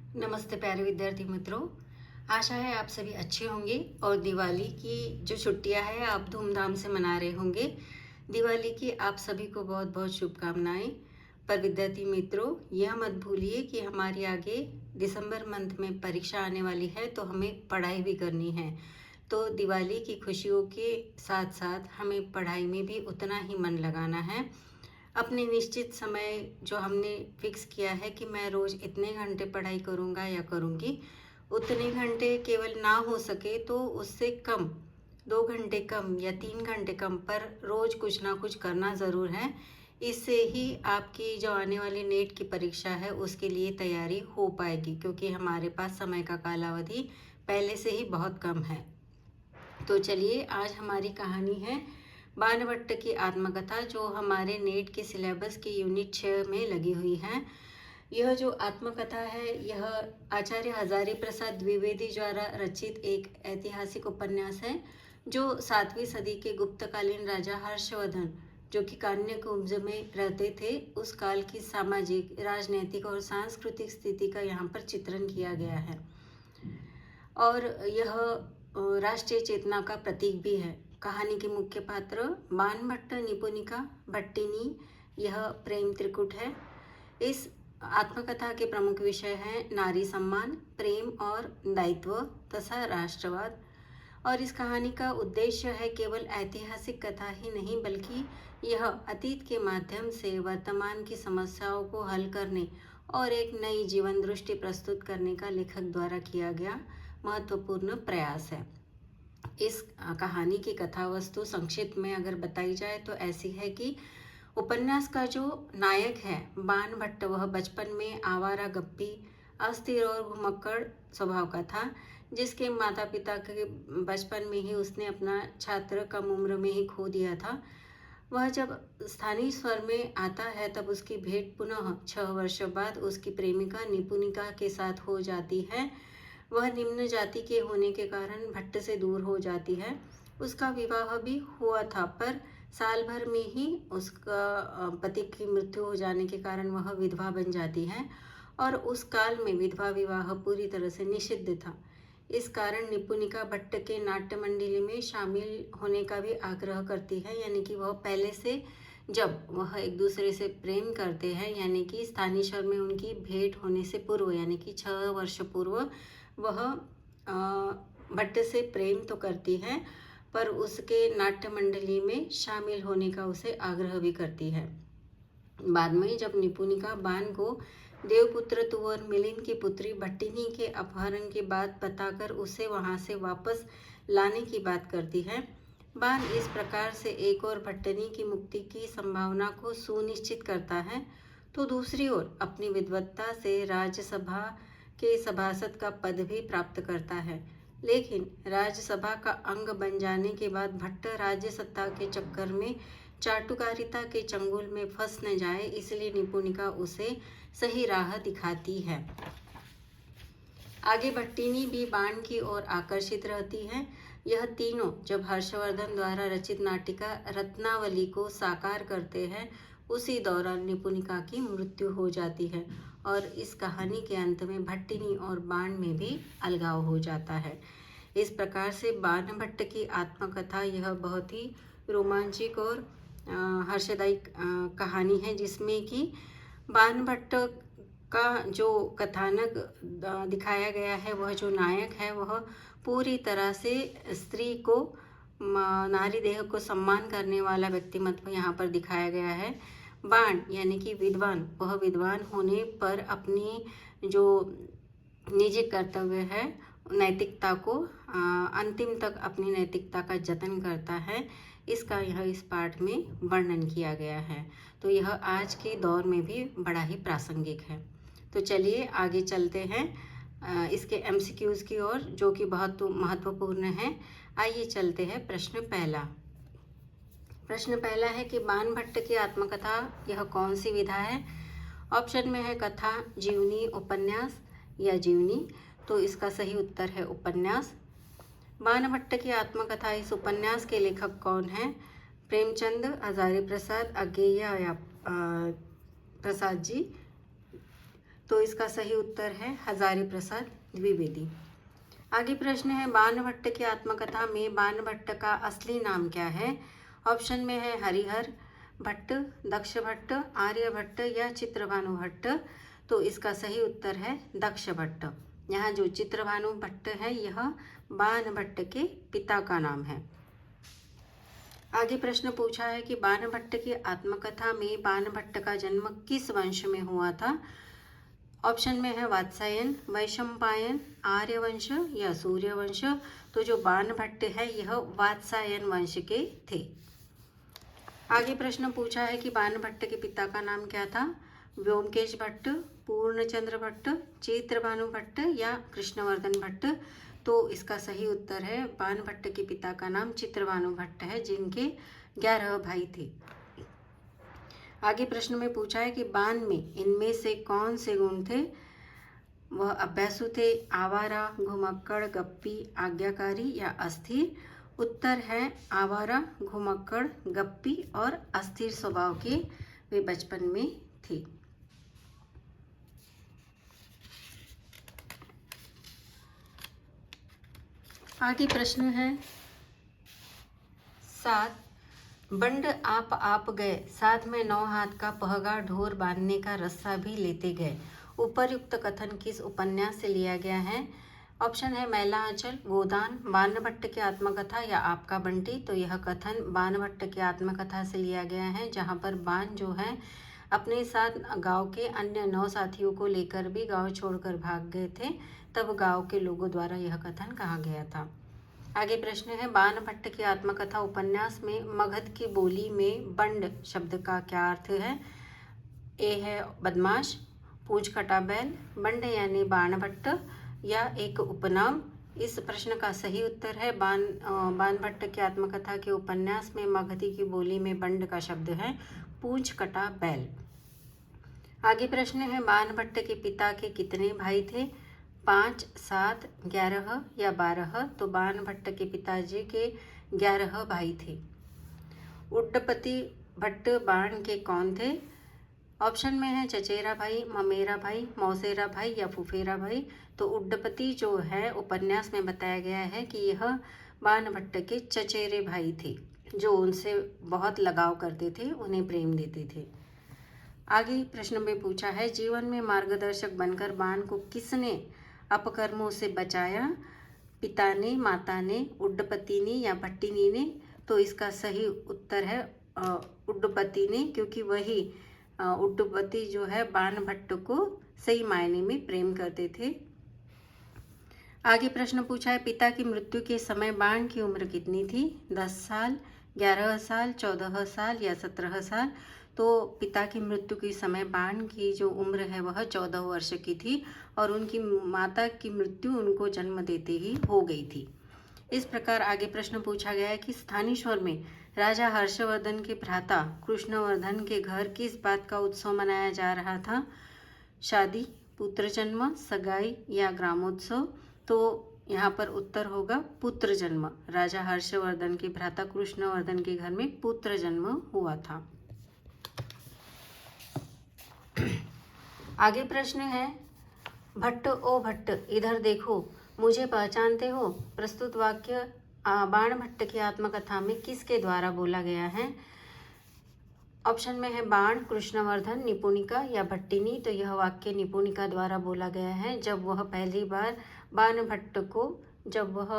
नमस्ते प्यारे विद्यार्थी मित्रों। आशा है आप सभी अच्छे होंगे और दिवाली की जो छुट्टियां हैं आप धूमधाम से मना रहे होंगे। दिवाली की आप सभी को बहुत बहुत शुभकामनाएं। पर विद्यार्थी मित्रों, यह मत भूलिए कि हमारी आगे दिसंबर मंथ में परीक्षा आने वाली है, तो हमें पढ़ाई भी करनी है। तो दिवाली की खुशियों के साथ साथ हमें पढ़ाई में भी उतना ही मन लगाना है। अपने निश्चित समय जो हमने फिक्स किया है कि मैं रोज़ इतने घंटे पढ़ाई करूँगा या करूँगी, उतने घंटे केवल ना हो सके तो उससे कम, 2 घंटे कम या 3 घंटे कम, पर रोज़ कुछ ना कुछ करना ज़रूर है। इससे ही आपकी जो आने वाली नेट की परीक्षा है उसके लिए तैयारी हो पाएगी, क्योंकि हमारे पास समय का कालावधि पहले से ही बहुत कम है। तो चलिए, आज हमारी कहानी है बाणभट्ट की आत्मकथा, जो हमारे नेट के सिलेबस की यूनिट 6 में लगी हुई है। यह जो आत्मकथा है, यह आचार्य हजारी प्रसाद द्विवेदी द्वारा रचित एक ऐतिहासिक उपन्यास है, जो 7वीं सदी के गुप्तकालीन राजा हर्षवर्धन, जो कि कान्यकुब्ज में रहते थे, उस काल की सामाजिक, राजनीतिक और सांस्कृतिक स्थिति का यहाँ पर चित्रण किया गया है। और यह राष्ट्रीय चेतना का प्रतीक भी है। कहानी के मुख्य पात्र बाणभट्ट, निपुणिका, भट्टिनी, यह प्रेम त्रिकुट है। इस आत्मकथा के प्रमुख विषय हैं नारी सम्मान, प्रेम और दायित्व तथा राष्ट्रवाद। और इस कहानी का उद्देश्य है केवल ऐतिहासिक कथा ही नहीं, बल्कि यह अतीत के माध्यम से वर्तमान की समस्याओं को हल करने और एक नई जीवन दृष्टि प्रस्तुत करने का लेखक द्वारा किया गया महत्वपूर्ण प्रयास है। इस कहानी की कथा वस्तु संक्षिप्त में अगर बताई जाए तो ऐसी है कि उपन्यास का जो नायक है बाणभट्ट, वह बचपन में आवारा, गप्पी, अस्थिर और घुमक्कड़ स्वभाव का था, जिसके माता पिता के बचपन में ही उसने अपना छात्र कम उम्र में ही खो दिया था। वह जब स्थानीय स्वर में आता है तब उसकी भेंट पुनः 6 वर्ष बाद उसकी प्रेमिका निपुणिका के साथ हो जाती है। वह निम्न जाति के होने के कारण भट्ट से दूर हो जाती है। उसका विवाह भी हुआ था, पर साल भर में ही उसका पति की मृत्यु हो जाने के कारण वह विधवा बन जाती है, और उस काल में विधवा विवाह पूरी तरह से निषिद्ध था। इस कारण निपुणिका भट्ट के नाट्य मंडली में शामिल होने का भी आग्रह करती है, यानी कि वह पहले से, जब वह एक दूसरे से प्रेम करते हैं, यानी कि स्थानीय स्वर में उनकी भेंट होने से पूर्व, यानी कि 6 वर्ष पूर्व, वह भट्ट से प्रेम तो करती है, पर उसके नाट्य मंडली में शामिल होने का उसे आग्रह भी करती है। बाद में जब निपुणिका बाण को देवपुत्र तुवर मिलिंद की पुत्री भट्टिनी के अपहरण की बात बताकर उसे वहां से वापस लाने की बात करती है, बाण इस प्रकार से एक और भट्टिनी की मुक्ति की संभावना को सुनिश्चित करता है, तो दूसरी ओर अपनी विद्वत्ता से राज्यसभा के सभासद का पद भी प्राप्त करता है। लेकिन राज्यसभा का अंग बन जाने के बाद भट्ट राज्य सत्ता के चक्कर में चाटुकारिता के चंगुल में फंस न जाए, इसलिए निपुणिका उसे सही राह दिखाती है। आगे भट्टिनी भी बाण की ओर आकर्षित रहती है। यह तीनों जब हर्षवर्धन द्वारा रचित नाटिका रत्नावली को साकार करते हैं, उसी दौरान निपुणिका की मृत्यु हो जाती है, और इस कहानी के अंत में भट्टिनी और बाण में भी अलगाव हो जाता है। इस प्रकार से बाणभट्ट की आत्मकथा यह बहुत ही रोमांचक और हर्षदायी कहानी है, जिसमें कि बाणभट्ट का जो कथानक दिखाया गया है, वह जो नायक है वह पूरी तरह से स्त्री को, नारी देह को सम्मान करने वाला व्यक्तिमत्व यहाँ पर दिखाया गया है। बाण यानी कि विद्वान, वह विद्वान होने पर अपनी जो निजी कर्तव्य है, नैतिकता को अंतिम तक अपनी नैतिकता का जतन करता है। इसका यह इस पाठ में वर्णन किया गया है, तो यह आज के दौर में भी बड़ा ही प्रासंगिक है। तो चलिए आगे चलते हैं इसके एमसीक्यूज़ की ओर, जो कि बहुत महत्वपूर्ण है। आइए चलते हैं प्रश्न पहला। प्रश्न पहला है कि बाणभट्ट की आत्मकथा यह कौन सी विधा है। ऑप्शन में है कथा, जीवनी, उपन्यास या जीवनी। तो इसका सही उत्तर है उपन्यास। बाणभट्ट की आत्मकथा इस उपन्यास के लेखक कौन है। प्रेमचंद, हजारी प्रसाद, अज्ञेय या प्रसाद जी। तो इसका सही उत्तर है हजारी प्रसाद द्विवेदी। आगे प्रश्न है, बाणभट्ट की आत्मकथा में बाणभट्ट का असली नाम क्या है? ऑप्शन में है हरिहर भट्ट, दक्ष भट्ट, आर्यभट्ट या चित्रभानु भट्ट। तो इसका सही उत्तर है दक्ष भट्ट। यहाँ जो चित्रभानु भट्ट है यह बाणभट्ट के पिता का नाम है। आगे प्रश्न पूछा है कि बाणभट्ट की आत्मकथा में बाणभट्ट का जन्म किस वंश में हुआ था? ऑप्शन में है वात्सायन, वैशंपायन, आर्यवंश या सूर्यवंश। तो जो बाणभट्ट है यह वात्सायन वंश के थे। आगे प्रश्न पूछा है कि बाणभट्ट के पिता का नाम क्या था? व्योमकेश भट्ट, पूर्णचंद्र भट्ट, चित्रभानु भट्ट या कृष्णवर्धन भट्ट। तो इसका सही उत्तर है बाणभट्ट के पिता का नाम चित्रभानु भट्ट है, जिनके 11 भाई थे। आगे प्रश्न में पूछा है कि बाण में इनमें से कौन से गुण थे? वह अभ्यासु थे, आवारा, घुमक्कड़, गप्पी, आज्ञाकारी या अस्थिर। उत्तर है आवारा, घुमक्कड़, गप्पी और अस्थिर स्वभाव के वे बचपन में थे। आगे प्रश्न है 7, बंड आप गए, साथ में 9 हाथ का पहगा ढोर बांधने का रस्सा भी लेते गए। उपर्युक्त कथन किस उपन्यास से लिया गया है? ऑप्शन है मैला आंचल, गोदान, बाणभट्ट की आत्मकथा या आपका बंटी। तो यह कथन बाणभट्ट की आत्मकथा से लिया गया है, जहाँ पर बाण जो है अपने साथ गांव के अन्य 9 साथियों को लेकर भी गांव छोड़कर भाग गए थे। तब गांव के लोगों द्वारा यह कथन कहा गया था। आगे प्रश्न है, बाणभट्ट की आत्मकथा उपन्यास में मगध की बोली में बंड शब्द का क्या अर्थ है? ए है बदमाश, पूंछ कटा बैल, बंड यानी बाणभट्ट या एक उपनाम। इस प्रश्न का सही उत्तर है बाणभट्ट की आत्मकथा के उपन्यास में मगधी की बोली में बंड का शब्द है पूंछ कटा बैल। आगे प्रश्न है, बाणभट्ट के पिता के कितने भाई थे? 5, 7, 11 या 12। तो बाणभट्ट के पिताजी के 11 भाई थे। उड्डपति भट्ट बाण के कौन थे? ऑप्शन में है चचेरा भाई, ममेरा भाई, मौसेरा भाई या फुफेरा भाई। तो उड्डपति जो है उपन्यास में बताया गया है कि यह बाणभट्ट के चचेरे भाई थे, जो उनसे बहुत लगाव करते थे, उन्हें प्रेम देते थे। आगे प्रश्न में पूछा है, जीवन में मार्गदर्शक बनकर बाण को किसने अपकर्मों से बचाया? पिता ने, माता ने, उड्डपति ने या भट्टिनी ने? तो इसका सही उत्तर है उड्डपति ने, क्योंकि वही उड्डपति जो है बाणभट्ट को सही मायने में प्रेम करते थे। आगे प्रश्न पूछा है, पिता की मृत्यु के समय बाण की उम्र कितनी थी? 10 साल, 11 साल, 14 साल या 17 साल। तो पिता की मृत्यु के समय बाण की जो उम्र है वह 14 वर्ष की थी और उनकी माता की मृत्यु उनको जन्म देते ही हो गई थी। इस प्रकार आगे प्रश्न पूछा गया है कि स्थानेश्वर में राजा हर्षवर्धन के भ्राता कृष्णवर्धन के घर किस बात का उत्सव मनाया जा रहा था? शादी, पुत्र जन्म, सगाई या ग्रामोत्सव। तो यहाँ पर उत्तर होगा पुत्र जन्म। राजा हर्षवर्धन के भ्राता कृष्णवर्धन के घर में पुत्र जन्म हुआ था। आगे प्रश्न है, भट्ट ओ भट्ट इधर देखो, मुझे पहचानते हो? प्रस्तुत वाक्य बाणभट्ट की आत्मकथा में किसके द्वारा बोला गया है? ऑप्शन में है बाण, कृष्णवर्धन, निपुणिका या भट्टिनी। तो यह वाक्य निपुणिका द्वारा बोला गया है। जब वह पहली बार बाणभट्ट को जब वह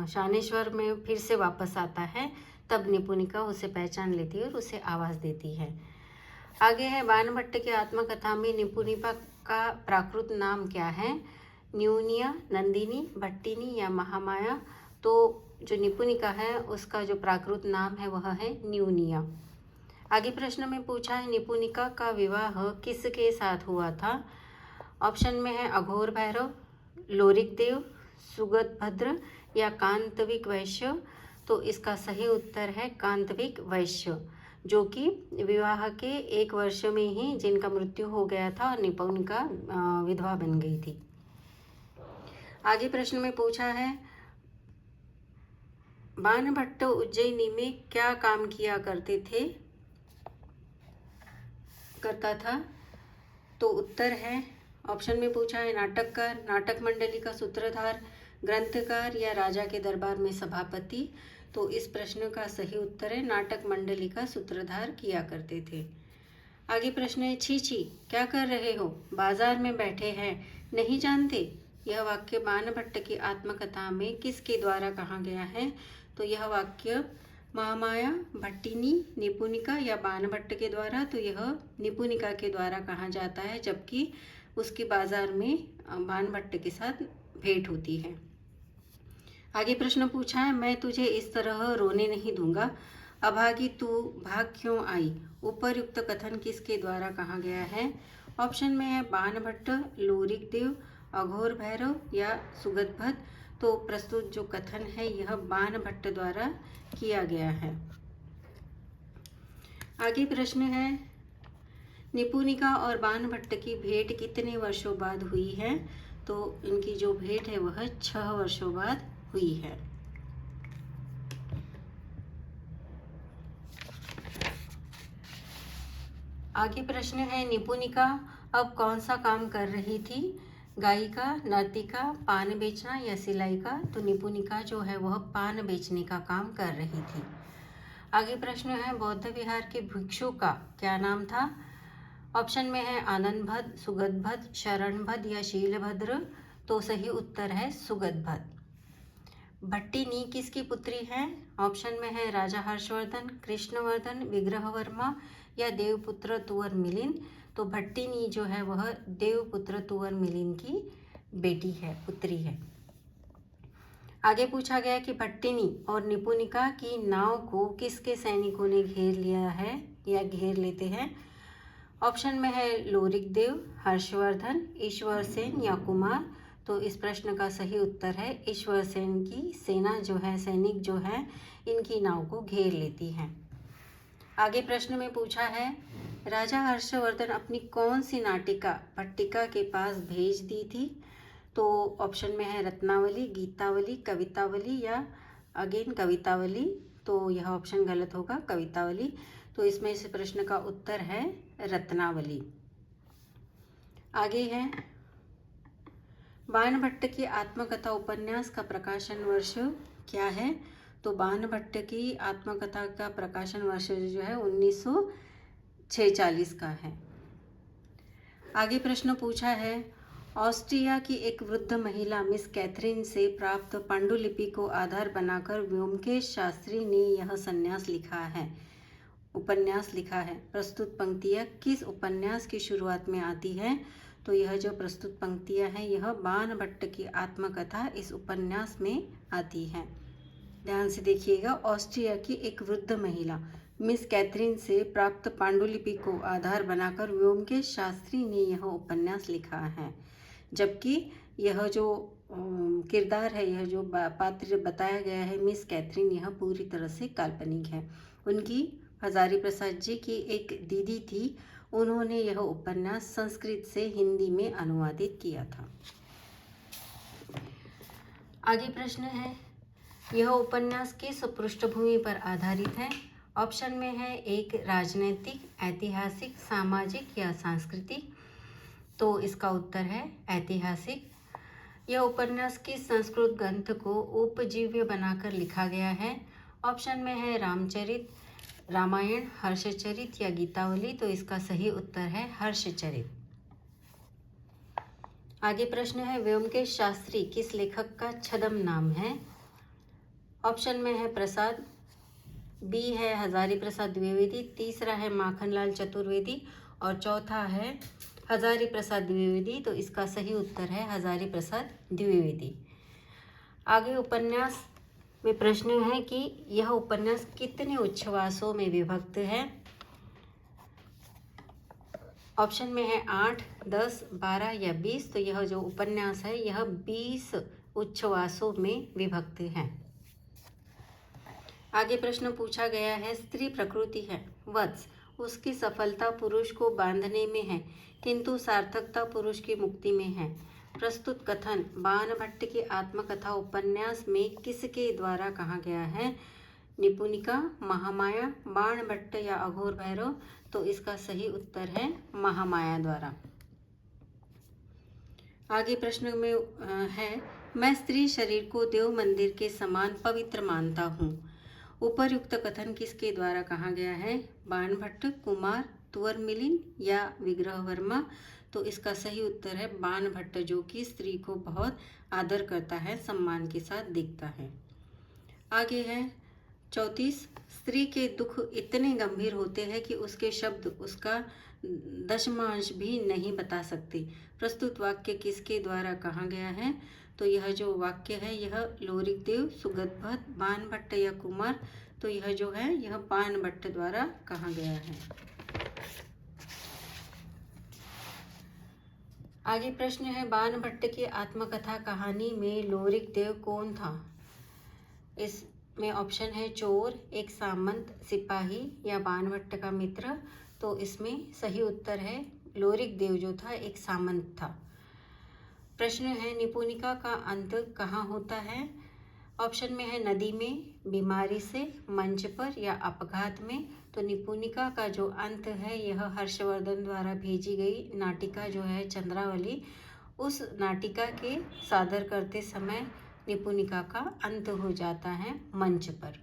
शानेश्वर में फिर से वापस आता है, तब निपुणिका उसे पहचान लेती है और उसे आवाज़ देती है। आगे है, बाणभट्ट की आत्मकथा में निपुणिका का प्राकृत नाम क्या है? न्यूनिया, नंदिनी, भट्टिनी या महामाया। तो जो निपुणिका है उसका जो प्राकृत नाम है वह है न्यूनिया। आगे प्रश्न में पूछा है, निपुणिका का विवाह किसके साथ हुआ था? ऑप्शन में है अघोर भैरव, लोरिक देव, सुगत भद्र या कांतविक वैश्य। तो इसका सही उत्तर है कांतविक वैश्य, जो कि विवाह के 1 वर्ष में ही जिनका मृत्यु हो गया था और निपुणिका विधवा बन गई थी। आगे प्रश्न में पूछा है, बाणभट्ट उज्जैनी में क्या काम किया करता था? तो उत्तर है, ऑप्शन में पूछा है नाटककार, नाटक मंडली का सूत्रधार, ग्रंथकार या राजा के दरबार में सभापति। तो इस प्रश्न का सही उत्तर है नाटक मंडली का सूत्रधार किया करते थे। आगे प्रश्न है, छी छी क्या कर रहे हो, बाजार में बैठे हैं, नहीं जानते। यह वाक्य बाणभट्ट की आत्मकथा में किसके द्वारा कहा गया है। तो यह वाक्य महामाया, भट्टिनी, निपुणिका या बाणभट्ट के द्वारा। तो यह निपुणिका के द्वारा कहा जाता है, जबकि उसकी बाजार में बाणभट्ट के साथ भेंट होती है। आगे प्रश्न पूछा है, मैं तुझे इस तरह रोने नहीं दूंगा, अभागी तू भाग क्यों आई। उपरयुक्त कथन किसके द्वारा कहा गया है। ऑप्शन में है बाणभट्ट, लोरिक देव, अघोर भैरव या सुगतभद। तो प्रस्तुत जो कथन है यह बाणभट्ट द्वारा किया गया है। आगे प्रश्न है, निपुणिका और बाणभट्ट की भेंट कितने वर्षों बाद हुई है। तो इनकी जो भेंट है वह 6 वर्षों बाद हुई है। आगे प्रश्न है, निपुणिका अब कौन सा काम कर रही थी, गायिका, नर्तिका, पान बेचना या सिलाई का। तो निपुणिका जो है वह पान बेचने का काम कर रही थी। आगे प्रश्न है, बौद्ध विहार के भिक्षु का क्या नाम था। ऑप्शन में है आनंदभद, सुगतभद, शरणभद या शीलभद्र। तो सही उत्तर है सुगतभद। भट्टिनी किसकी पुत्री है। ऑप्शन में है राजा हर्षवर्धन, कृष्णवर्धन, विग्रहवर्मा या देवपुत्र तुवर मिलिन। तो भट्टिनी जो है वह देवपुत्र तुवर मिलिन की बेटी है, पुत्री है। आगे पूछा गया कि भट्टिनी और निपुणिका की नाव को किसके सैनिकों ने घेर लिया है या घेर लेते हैं। ऑप्शन में है लोरिक देव, हर्षवर्धन, ईश्वर सेन या कुमार। तो इस प्रश्न का सही उत्तर है ईश्वर सेन की सेना जो है, सैनिक जो है, इनकी नाव को घेर लेती है। आगे प्रश्न में पूछा है, राजा हर्षवर्धन अपनी कौन सी नाटिका भट्टिका के पास भेज दी थी। तो ऑप्शन में है रत्नावली, गीतावली, कवितावली या अगेन कवितावली। तो यह ऑप्शन गलत होगा, कवितावली। तो इसमें से प्रश्न का उत्तर है रत्नावली। आगे है, बाणभट्ट की आत्मकथा उपन्यास का प्रकाशन वर्ष क्या है। तो बाणभट्ट की आत्मकथा का प्रकाशन वर्ष जो है 1946 का है। आगे प्रश्न पूछा है, ऑस्ट्रिया की एक वृद्ध महिला मिस कैथरीन से प्राप्त पांडुलिपि को आधार बनाकर व्योमकेश शास्त्री ने यह उपन्यास लिखा है। प्रस्तुत पंक्तियाँ किस उपन्यास की शुरुआत में आती है। तो यह जो प्रस्तुत पंक्तियाँ हैं यह बाणभट्ट की आत्मकथा इस उपन्यास में आती है। ध्यान से देखिएगा, ऑस्ट्रिया की एक वृद्ध महिला मिस कैथरीन से प्राप्त पांडुलिपि को आधार बनाकर व्योमकेश शास्त्री ने यह उपन्यास लिखा है। जबकि यह जो किरदार है, यह जो पात्र बताया गया है मिस कैथरीन, यह पूरी तरह से काल्पनिक है। उनकी हजारी प्रसाद जी की एक दीदी थी, उन्होंने यह उपन्यास संस्कृत से हिंदी में अनुवादित किया था। आगे प्रश्न है, यह उपन्यास किस पृष्ठभूमि पर आधारित है। ऑप्शन में है एक राजनैतिक, ऐतिहासिक, सामाजिक या सांस्कृतिक। तो इसका उत्तर है ऐतिहासिक। यह उपन्यास किस संस्कृत ग्रंथ को उपजीव्य बनाकर लिखा गया है। ऑप्शन में है रामचरित, रामायण, हर्षचरित या गीतावली। तो इसका सही उत्तर है हर्षचरित। आगे प्रश्न है, व्योमकेश शास्त्री किस लेखक का छद्म नाम है। ऑप्शन में है प्रसाद, बी है हजारी प्रसाद द्विवेदी, तीसरा है माखनलाल चतुर्वेदी और चौथा है हजारी प्रसाद द्विवेदी। तो इसका सही उत्तर है हजारी प्रसाद द्विवेदी। आगे उपन्यास में प्रश्न है कि यह उपन्यास कितने उच्छ्वासों में विभक्त है। ऑप्शन में है 8, 10, 12 या 20। तो यह जो उपन्यास है यह 20 उच्छ्वासों में विभक्त है। आगे प्रश्न पूछा गया है, स्त्री प्रकृति है वत्स, उसकी सफलता पुरुष को बांधने में है किंतु सार्थकता पुरुष की मुक्ति में है। प्रस्तुत कथन बाणभट्ट की आत्मकथा उपन्यास में किसके द्वारा कहा गया है। निपुणिका, महामाया, बाणभट्ट या अघोर भैरव। तो इसका सही उत्तर है महामाया द्वारा। आगे प्रश्न में है, मैं स्त्री शरीर को देव मंदिर के समान पवित्र मानता हूँ। उपर्युक्त कथन किसके द्वारा कहा गया है? बाणभट्ट, कुमार, तुवर मिलिन या विग्रह वर्मा। तो इसका सही उत्तर है बाणभट्ट, जो कि स्त्री को बहुत आदर करता है, सम्मान के साथ देखता है। आगे है 34, स्त्री के दुख इतने गंभीर होते हैं कि उसके शब्द उसका दशमांश भी नहीं बता सकते। प्रस्तुत वाक्य किसके द्वारा कहा गया है? तो यह जो वाक्य है यह लोरिकदेव, सुगतभट्ट, बाणभट्ट या कुमार। तो यह जो है यह बाणभट्ट द्वारा कहा गया है। आगे प्रश्न है, बाणभट्ट की आत्मकथा कहानी में लोरिकदेव कौन था? इसमें ऑप्शन है चोर, एक सामंत, सिपाही या बाणभट्ट का मित्र। तो इसमें सही उत्तर है लोरिकदेव जो था एक सामंत था। प्रश्न है, निपुणिका का अंत कहाँ होता है? ऑप्शन में है नदी में, बीमारी से, मंच पर या अपघात में। तो निपुणिका का जो अंत है यह हर्षवर्धन द्वारा भेजी गई नाटिका जो है चंद्रावली, उस नाटिका के सादर करते समय निपुणिका का अंत हो जाता है मंच पर।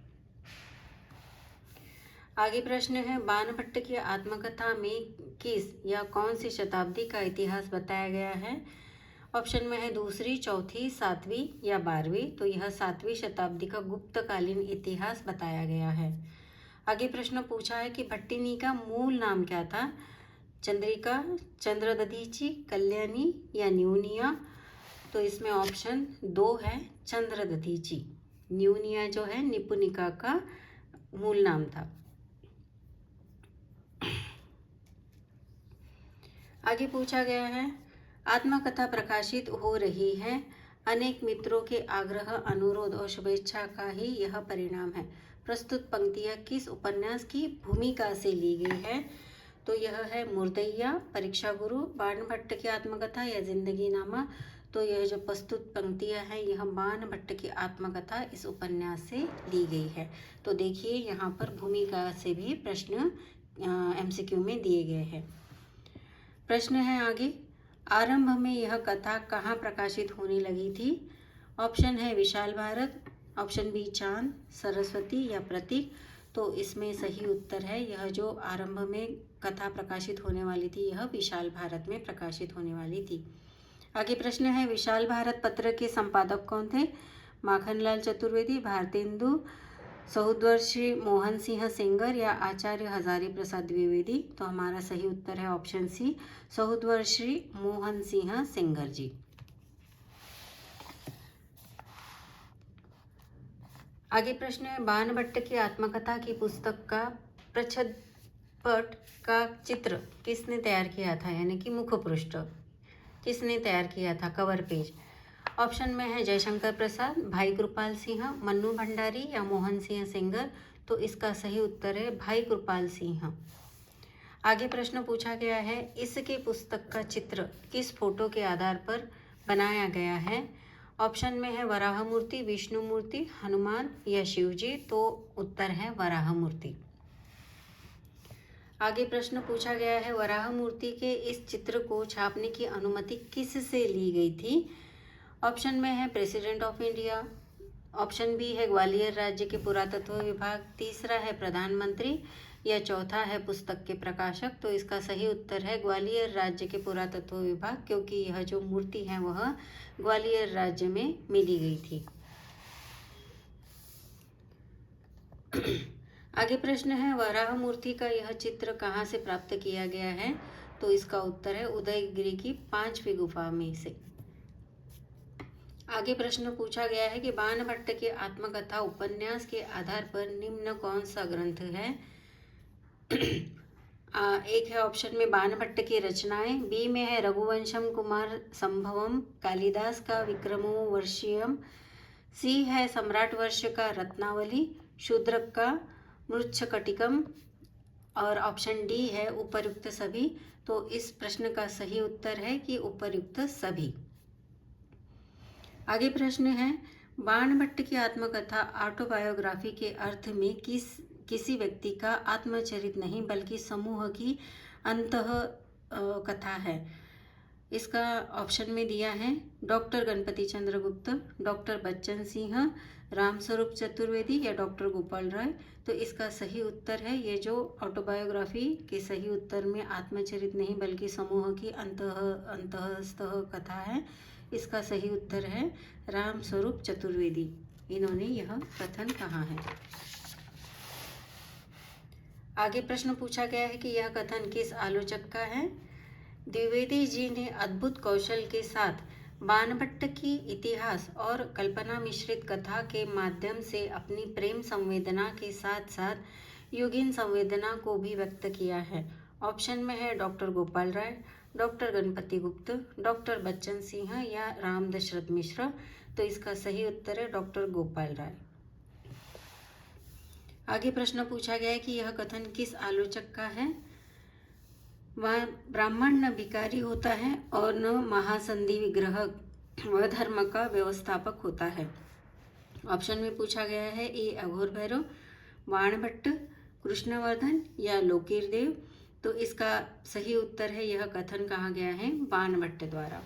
आगे प्रश्न है, बाणभट्ट की आत्मकथा में किस या कौन सी शताब्दी का इतिहास बताया गया है? ऑप्शन में है दूसरी, चौथी, सातवीं या 12वीं। तो यह 7वीं शताब्दी का गुप्तकालीन इतिहास बताया गया है। आगे प्रश्न पूछा है कि भट्टिनी का मूल नाम क्या था? चंद्रिका, चंद्रदधीची, कल्याणी या न्यूनिया। तो इसमें ऑप्शन 2 है चंद्रदधीची। न्यूनिया जो है निपुणिका का मूल नाम था। आगे पूछा गया है, आत्मकथा प्रकाशित हो रही है, अनेक मित्रों के आग्रह, अनुरोध और शुभेच्छा का ही यह परिणाम है। प्रस्तुत पंक्तियाँ किस उपन्यास की भूमिका से ली गई है? तो यह है मुर्दैया, परीक्षा गुरु, बाणभट्ट की आत्मकथा या जिंदगी नामा। तो यह जो प्रस्तुत पंक्तियाँ हैं यह बाणभट्ट की आत्मकथा इस उपन्यास से ली गई है। तो देखिए यहाँ पर भूमिका से भी प्रश्न MCQ में दिए गए हैं। प्रश्न है आगे, आरंभ में यह कथा कहाँ प्रकाशित होने लगी थी? ऑप्शन है विशाल भारत, ऑप्शन बी चांद, सरस्वती या प्रतीक। तो इसमें सही उत्तर है यह जो आरंभ में कथा प्रकाशित होने वाली थी यह विशाल भारत में प्रकाशित होने वाली थी। आगे प्रश्न है, विशाल भारत पत्र के संपादक कौन थे? माखनलाल चतुर्वेदी, भारतेंदु, सहोदवर्षी मोहन सिंह सेंगर या आचार्य हजारी प्रसाद द्विवेदी। तो हमारा सही उत्तर है ऑप्शन सी, सहोदवर्षी मोहन सिंह सेंगर जी। आगे प्रश्न है, बाणभट्ट की आत्मकथा की पुस्तक का प्रच्छदपट का चित्र किसने तैयार किया था, यानी कि मुखपृष्ठ किसने तैयार किया था, कवर पेज? ऑप्शन में है जयशंकर प्रसाद, भाई कृपाल सिंह, मन्नू भंडारी या मोहन सिंह सेंगर। तो इसका सही उत्तर है भाई कृपाल सिंह। आगे प्रश्न पूछा गया है, इसके पुस्तक का चित्र किस फोटो के आधार पर बनाया गया है? ऑप्शन में है वराह मूर्ति, विष्णु मूर्ति, हनुमान या शिव जी। तो उत्तर है वराह मूर्ति। आगे प्रश्न पूछा गया है, वराह मूर्ति के इस चित्र को छापने की अनुमति किससे ली गई थी? ऑप्शन में है president of India, option B है ग्वालियर राज्य के पुरातत्व विभाग, तीसरा है प्रधानमंत्री या चौथा है पुस्तक के प्रकाशक। तो इसका सही उत्तर है ग्वालियर राज्य के पुरातत्व विभाग, क्योंकि यह जो मूर्ति है वह ग्वालियर राज्य में मिली गई थी। आगे प्रश्न है, वराह मूर्ति का यह चित्र कहाँ से प्राप्त किया गया है? तो इसका उत्तर है उदयगिरि की 5वीं गुफा में से। आगे प्रश्न पूछा गया है कि बाणभट्ट के आत्मकथा उपन्यास के आधार पर निम्न कौन सा ग्रंथ है? एक है ऑप्शन में बाणभट्ट की रचनाएं, बी में है रघुवंशम कुमार संभवम, कालिदास का विक्रमो वर्षीयम, सी है सम्राट वर्ष का रत्नावली, शूद्रक का मृच्छकटिकम और ऑप्शन डी है उपर्युक्त सभी। तो इस प्रश्न का सही उत्तर है कि उपर्युक्त सभी। आगे प्रश्न है, बाणभट्ट की आत्मकथा ऑटोबायोग्राफी के अर्थ में किसी व्यक्ति का आत्मचरित नहीं बल्कि समूह की अंतः कथा है। इसका ऑप्शन में दिया है डॉक्टर गणपति चंद्र गुप्त, डॉक्टर बच्चन सिंह, रामस्वरूप चतुर्वेदी या डॉक्टर गोपाल राय। तो इसका सही उत्तर है, ये जो ऑटोबायोग्राफी के सही उत्तर में आत्मचरित नहीं बल्कि समूह की अंतःस्थ कथा है, इसका सही उत्तर है रामस्वरूप चतुर्वेदी। इन्होंने यह कथन कहा है। आगे प्रश्न पूछा गया है कि यह कथन किस आलोचक का है। द्विवेदी जी ने अद्भुत कौशल के साथ बाणभट्ट की इतिहास और कल्पना मिश्रित कथा के माध्यम से अपनी प्रेम संवेदना के साथ साथ योगिन संवेदना को भी व्यक्त किया है। ऑप्शन में है डॉक्टर गोपाल राय, डॉक्टर गणपति गुप्त, डॉक्टर बच्चन सिंह या राम दशरथ मिश्र। तो इसका सही उत्तर है डॉक्टर गोपाल राय। आगे प्रश्न पूछा गया है कि यह कथन किस आलोचक का है। वह ब्राह्मण न भिखारी होता है और न महासंधि विग्रह व धर्म का व्यवस्थापक होता है। ऑप्शन में पूछा गया है ए अघोर भैरव, बाणभट्ट, कृष्णवर्धन या लोकीरदेव। तो इसका सही उत्तर है यह कथन कहा गया है बाणभट्ट द्वारा।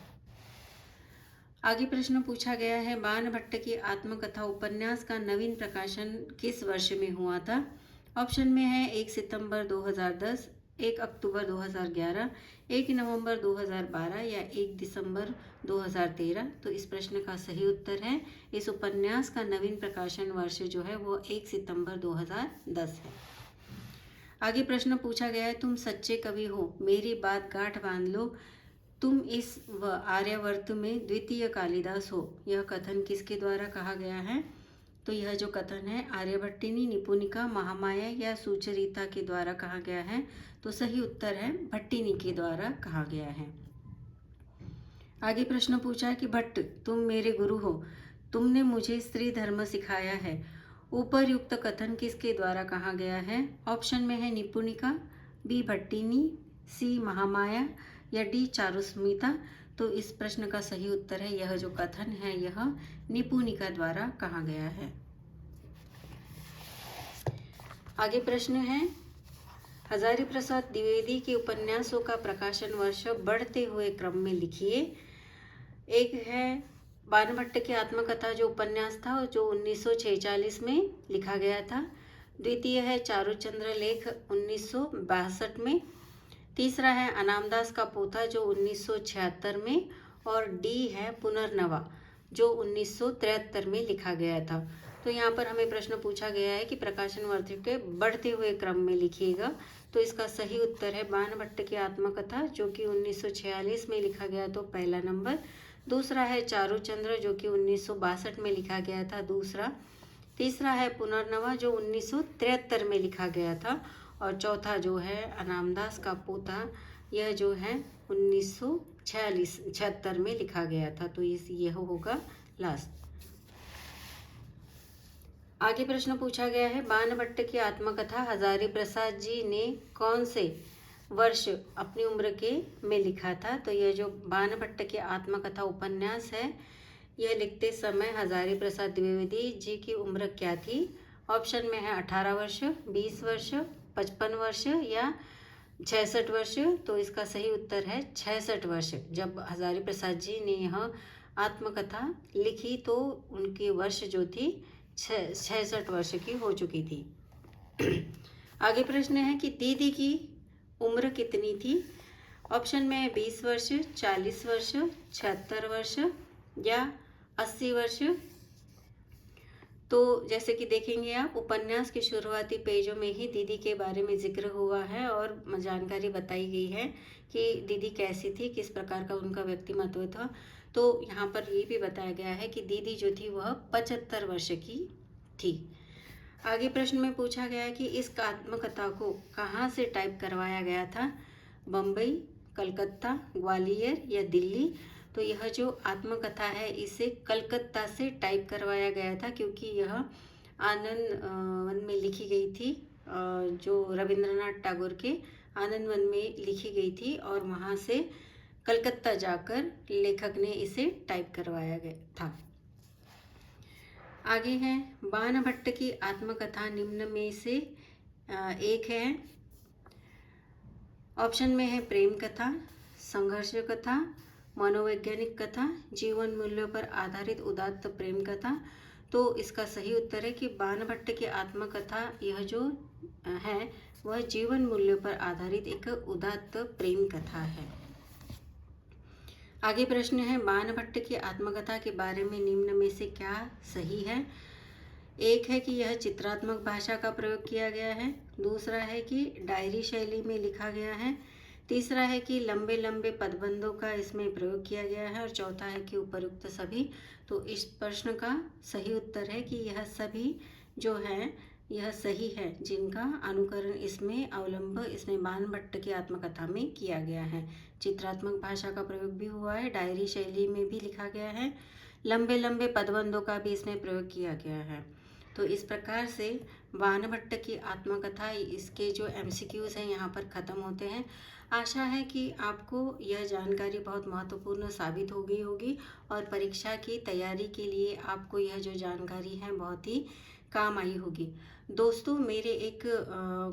आगे प्रश्न पूछा गया है बाणभट्ट की आत्मकथा उपन्यास का नवीन प्रकाशन किस वर्ष में हुआ था। ऑप्शन में है 1 सितंबर 2010, 1 अक्टूबर 2011, 1 नवंबर 2012 या 1 दिसंबर 2013। तो इस प्रश्न का सही उत्तर है इस उपन्यास का नवीन प्रकाशन वर्ष जो है वो 1 सितंबर 2010 है। आगे प्रश्न पूछा गया है तुम सच्चे कवि हो, मेरी बात गांठ बांध लो, तुम इस आर्यावर्त में द्वितीय कालिदास हो। यह कथन किसके द्वारा कहा गया है। तो यह जो कथन है आर्यभट्टिनी, निपुणिका, महामाया या सुचरिता के द्वारा कहा गया है। तो सही उत्तर है भट्टिनी के द्वारा कहा गया है। आगे प्रश्न पूछा है कि भट्ट तुम मेरे गुरु हो, तुमने मुझे स्त्री धर्म सिखाया है। ऊपरयुक्त कथन किसके द्वारा कहा गया है। ऑप्शन में है निपुणिका, बी भट्टिनी, सी महामाया या डी चारुस्मिता। तो इस प्रश्न का सही उत्तर है यह जो कथन है यह निपुणिका द्वारा कहा गया है। आगे प्रश्न है हजारी प्रसाद द्विवेदी के उपन्यासों का प्रकाशन वर्ष बढ़ते हुए क्रम में लिखिए। एक है बाणभट्ट की आत्मकथा जो उपन्यास था जो 1946 में लिखा गया था। द्वितीय है चारुचंद्र लेख 1962 में। तीसरा है अनामदास का पोथा जो 1976 में। और डी है पुनर्नवा जो 1973 में लिखा गया था। तो यहाँ पर हमें प्रश्न पूछा गया है कि प्रकाशन वर्ष के बढ़ते हुए क्रम में लिखिएगा। तो इसका सही उत्तर है बाणभट्ट की आत्मकथा जो कि 1946 में लिखा गया तो पहला नंबर। दूसरा है चारुचंद्र जो कि 1962 में लिखा गया था दूसरा। तीसरा है पुनर्नवा जो 1973 में लिखा गया था। और चौथा जो है अनामदास का पोथा यह जो है 1976 में लिखा गया था। तो यह होगा लास्ट। आगे प्रश्न पूछा गया है बाणभट्ट की आत्मकथा हजारी प्रसाद जी ने कौन से वर्ष अपनी उम्र के में लिखा था। तो यह जो बाणभट्ट की आत्मकथा उपन्यास है यह लिखते समय हजारी प्रसाद द्विवेदी जी की उम्र क्या थी। ऑप्शन में है 18 वर्ष, 20 वर्ष, 55 वर्ष या 66 वर्ष। तो इसका सही उत्तर है 66 वर्ष। जब हजारी प्रसाद जी ने यह आत्मकथा लिखी तो उनकी वर्ष जो थी 66 वर्ष की हो चुकी थी। आगे प्रश्न है कि दीदी की उम्र कितनी थी। ऑप्शन में है 20 वर्ष, 40 वर्ष, 76 वर्ष या 80 वर्ष। तो जैसे कि देखेंगे आप उपन्यास के शुरुआती पेजों में ही दीदी के बारे में जिक्र हुआ है और जानकारी बताई गई है कि दीदी कैसी थी, किस प्रकार का उनका व्यक्तिमत्व था। तो यहाँ पर ये भी बताया गया है कि दीदी जो थी वह 75 वर्ष की थी। आगे प्रश्न में पूछा गया है कि इस आत्मकथा को कहाँ से टाइप करवाया गया था। बम्बई, कलकत्ता, ग्वालियर या दिल्ली। तो यह जो आत्मकथा है इसे कलकत्ता से टाइप करवाया गया था क्योंकि यह आनंद वन में लिखी गई थी, जो रविंद्रनाथ टैगोर के आनंद वन में लिखी गई थी और वहाँ से कलकत्ता जाकर लेखक ने इसे टाइप करवाया गया था। आगे है बाणभट्ट की आत्मकथा निम्न में से एक है। ऑप्शन में है प्रेम कथा, संघर्ष कथा, मनोवैज्ञानिक कथा, जीवन मूल्यों पर आधारित उदात्त प्रेम कथा। तो इसका सही उत्तर है कि बाणभट्ट की आत्मकथा यह जो है वह जीवन मूल्यों पर आधारित एक उदात्त प्रेम कथा है। आगे प्रश्न है, बाणभट्ट की आत्मकथा के बारे में निम्न में से क्या सही है? एक है कि यह चित्रात्मक भाषा का प्रयोग किया गया है, दूसरा है कि डायरी शैली में लिखा गया है, तीसरा है कि लंबे लंबे पदबंधों का इसमें प्रयोग किया गया है और चौथा है कि उपयुक्त सभी। तो इस प्रश्न का सही उत्तर है कि यह सभी जो है यह सही है, जिनका अनुकरण इसमें अवलंब इसमें बाणभट्ट की आत्मकथा में किया गया है। चित्रात्मक भाषा का प्रयोग भी हुआ है, डायरी शैली में भी लिखा गया है, लंबे लंबे पदबंधों का भी इसमें प्रयोग किया गया है। तो इस प्रकार से बाणभट्ट की आत्मकथा इसके जो MCQs हैं यहाँ पर ख़त्म होते हैं। आशा है कि आपको यह जानकारी बहुत महत्वपूर्ण साबित हो गई होगी और परीक्षा की तैयारी के लिए आपको यह जो जानकारी है बहुत ही काम आई होगी। दोस्तों, मेरे एक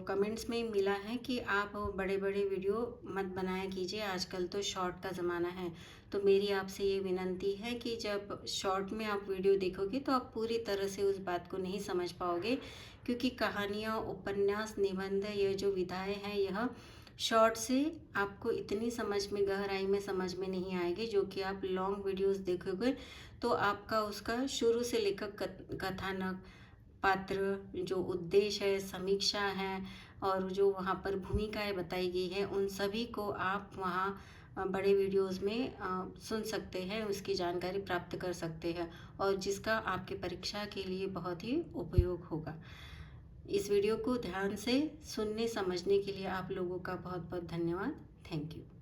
कमेंट्स में मिला है कि आप बड़े बड़े वीडियो मत बनाया कीजिए, आजकल तो शॉर्ट का ज़माना है। तो मेरी आपसे ये विनंती है कि जब शॉर्ट में आप वीडियो देखोगे तो आप पूरी तरह से उस बात को नहीं समझ पाओगे, क्योंकि कहानियाँ, उपन्यास, निबंध, ये जो विधाएँ हैं यह शॉर्ट से आपको इतनी समझ में, गहराई में समझ में नहीं आएगी। जो कि आप लॉन्ग वीडियोस देखोगे तो आपका उसका शुरू से लेकर कथानक, पात्र, जो उद्देश्य है, समीक्षा है और जो वहाँ पर भूमिकाएं बताई गई है, उन सभी को आप वहाँ बड़े वीडियोस में सुन सकते हैं, उसकी जानकारी प्राप्त कर सकते हैं और जिसका आपके परीक्षा के लिए बहुत ही उपयोग होगा। इस वीडियो को ध्यान से सुनने समझने के लिए आप लोगों का बहुत बहुत धन्यवाद। Thank you.